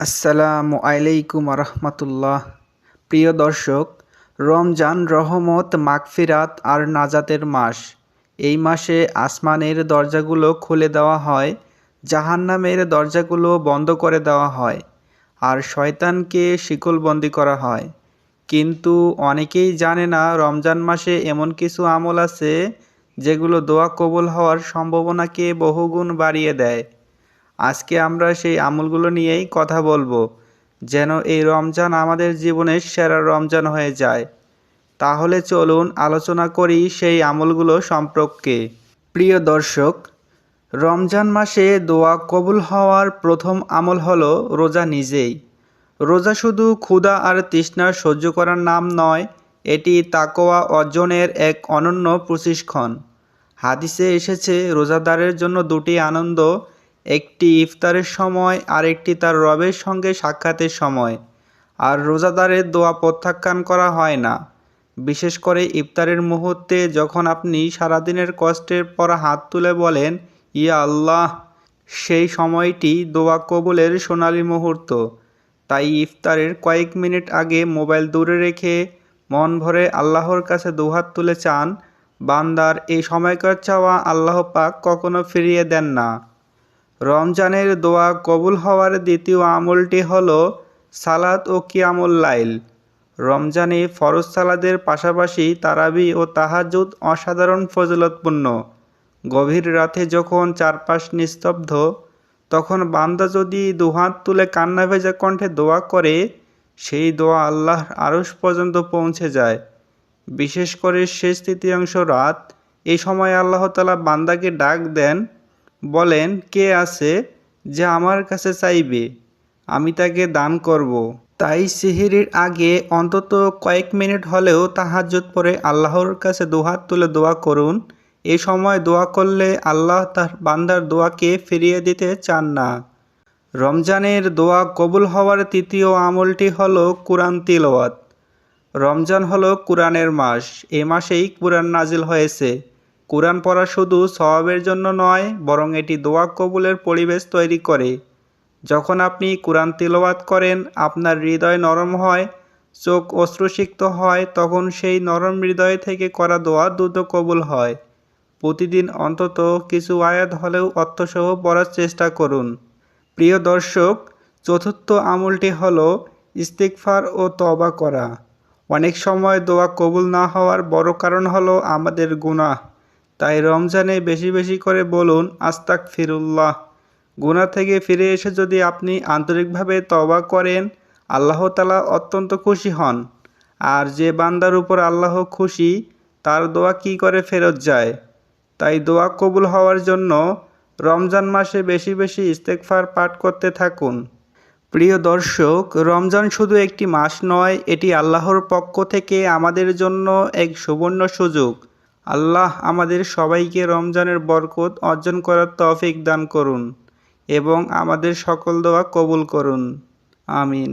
আসসালামু আলাইকুম রহমতুল্লাহ। প্রিয় দর্শক, রমজান রহমত, মাগফিরাত আর নাজাতের মাস। এই মাসে আসমানের দরজাগুলো খুলে দেওয়া হয়, জাহান্নামের দরজাগুলো বন্ধ করে দেওয়া হয়, আর শয়তানকে শিকলবন্দি করা হয়। কিন্তু অনেকেই জানে না রমজান মাসে এমন কিছু আমল আছে যেগুলো দোয়া কবুল হওয়ার সম্ভাবনাকে বহুগুণ বাড়িয়ে দেয়। আজকে আমরা সেই আমলগুলো নিয়েই কথা বলবো, যেন এই রমজান আমাদের জীবনের সেরা রমজান হয়ে যায়। তাহলে চলুন আলোচনা করি সেই আমলগুলো সম্পর্কে। প্রিয় দর্শক, রমজান মাসে দোয়া কবুল হওয়ার প্রথম আমল হলো রোজা নিজেই। রোজা শুধু ক্ষুধা আর তৃষ্ণা সহ্য করার নাম নয়, এটি তাকওয়া অর্জনের এক অনন্য প্রশিক্ষণ। হাদিসে এসেছে, রোজাদারের জন্য দুটি আনন্দ, একটি ইফতারের সময় আর একটি তার রবের সঙ্গে সাক্ষাতের সময়। আর রোজাদারের দোয়া প্রত্যাখ্যান করা হয় না। বিশেষ করে ইফতারের মুহূর্তে যখন আপনি সারাদিনের কষ্টের পর হাত তুলে বলেন, ইয়া আল্লাহ, সেই সময়টি দোয়া কবুলের সোনালী মুহূর্ত। তাই ইফতারের কয়েক মিনিট আগে মোবাইল দূরে রেখে মন ভরে আল্লাহর কাছে দুহাত তুলে চান। বান্দার এই সময়কার চাওয়া আল্লাহ পাক কখনো ফিরিয়ে দেন না। রমজানের দোয়া কবুল হওয়ার দ্বিতীয় আমলটি হলো সালাত ও কিয়ামুল লাইল। রমজানে ফরজ সালাদের পাশাপাশি তারাবি ও তাহাজ্জুদ অসাধারণ ফজিলতপূর্ণ। গভীর রাতে যখন চারপাশ নিস্তব্ধ, তখন বান্দা যদি দুহাত তুলে কান্না ভেজা কণ্ঠে দোয়া করে, সেই দোয়া আল্লাহর আরশ পর্যন্ত পৌঁছে যায়। বিশেষ করে শেষ তৃতীয়াংশ রাত, এই সময় আল্লাহ তাআলা বান্দাকে ডাক দেন, বলেন, কে আছে যে আমার কাছে চাইবে, আমি তাকে দান করব। তাই সেহরির আগে অন্তত কয়েক মিনিট হলেও তাহাজ্জুদ পড়ে আল্লাহর কাছে দুহাত তুলে দোয়া করুন। এই সময় দোয়া করলে আল্লাহ তার বান্দার দোয়াকে ফিরিয়ে দিতে চান না। রমজানের দোয়া কবুল হওয়ার তৃতীয় আমলটি হলো কুরআন তিলাওয়াত। রমজান হলো কুরআনের মাস। এ মাসেই কুরআন নাজিল হয়েছে। কুরআন পড়া শুধু সওয়াবের জন্য নয়, বরং এটি দোয়া কবুলের পরিবেশ তৈরি করে। যখন আপনি কুরআন তিলাওয়াত করেন, আপনার হৃদয় নরম হয়, চোখ অশ্রুসিক্ত হয়, তখন সেই নরম হৃদয় থেকে করা দোয়া দ্রুত কবুল হয়। প্রতিদিন অন্তত কিছু আয়াত হলেও অর্থসহ পড়ার চেষ্টা করুন। প্রিয় দর্শক, চতুর্থ আমলটি হলো ইস্তিগফার ও তওবা করা। অনেক সময় দোয়া কবুল না হওয়ার বড় কারণ হলো আমাদের গুনাহ। তাই রমজানে বেশি বেশি করে বলুন, আস্তাগফিরুল্লাহ। গুনাহ থেকে ফিরে এসে যদি আপনি আন্তরিকভাবে তওবা করেন, আল্লাহ তাআলা অত্যন্ত খুশি হন। আর যে বান্দার উপর আল্লাহ খুশি, তার দোয়া কি করে ফেরত যায়। তাই দোয়া কবুল হওয়ার জন্য রমজান মাসে বেশি বেশি ইস্তেগফার পাঠ করতে থাকুন। প্রিয় দর্শক, রমজান শুধু একটি মাস নয়, এটি আল্লাহর পক্ষ থেকে আমাদের জন্য এক সুবর্ণ সুযোগ। আল্লাহ আমাদের সবাইকে রমজানের বরকত অর্জন করার তৌফিক দান করুন এবং আমাদের সকল দোয়া কবুল করুন। আমিন।